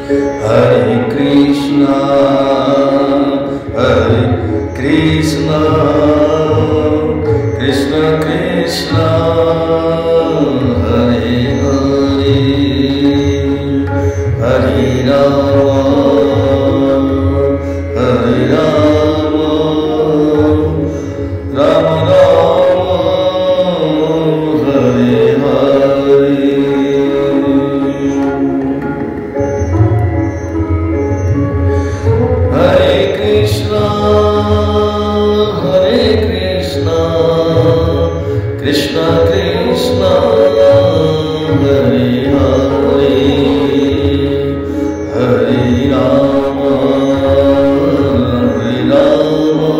Hare Krishna, Krishna Krishna, Hare Hare, Hare Rama, Hare Rama, Rama Rama, Hare Hare. Hare Krishna, Krishna Krishna, Hare Hare, Hare Rama, Hare Rama,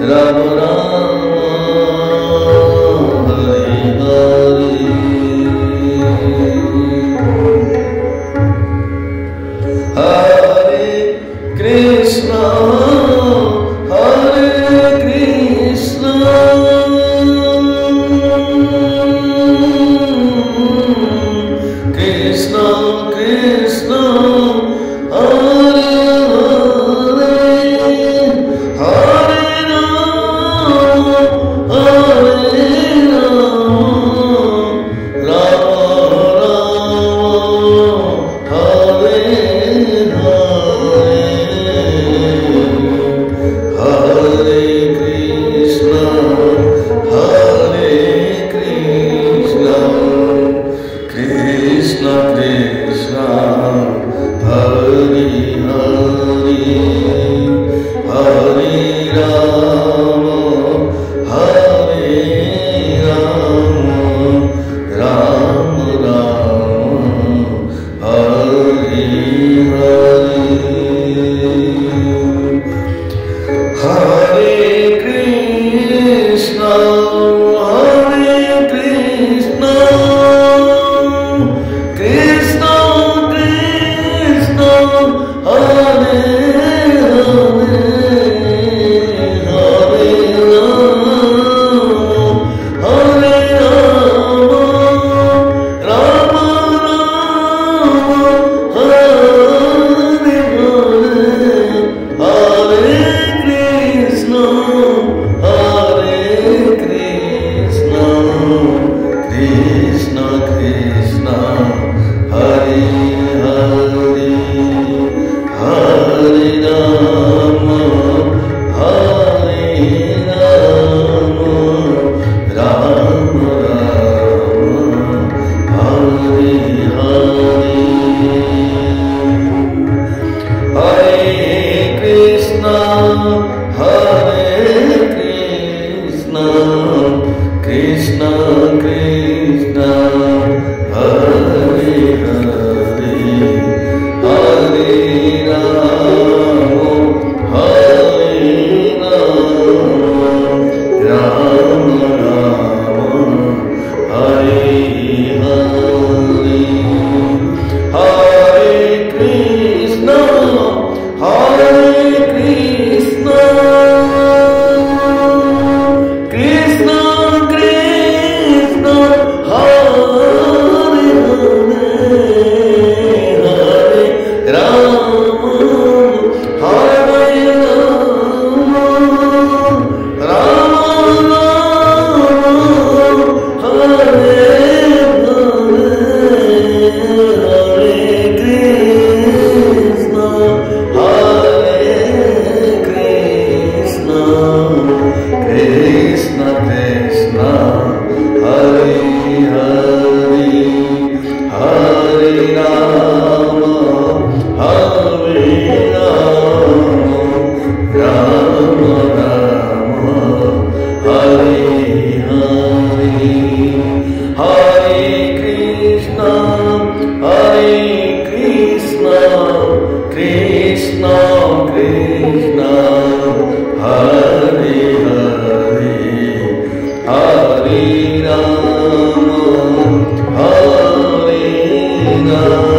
Rama Rama, Hare Hare. Hare Krishna, Krishna Krishna, Hare Hare, Hare Rama, Hare Rama, Rama Rama, Hare Hare. Hare Krishna, Krishna Krishna, Hare Hare, Hare Rama, Hare Rama, Rama Rama, Hare Hare. Hare Krishna, Krishna Krishna, Hare Hare, Hare Rama, Hare Rama, Rama Rama, Hare Hare. Hare Krishna, Krishna Krishna, Hare Hare, Hare Rama, Hare Rama, Rama Rama, Hare Hare. Hare Krishna, Krishna Krishna, Hare Hare, Hare Rama, Hare Rama, Rama Rama, Hare Hare. Hare Krishna, Krishna Krishna, Hare Hare, Hare Rama, Hare Rama, Rama Rama, Hare Krishna, Krishna, Hare Hare, Hare Rama, Hare Rama, Rama Rama, Hare Hare. Hare Krishna, Krishna Krishna, Hare Hare, Hare Rama, Hare Rama.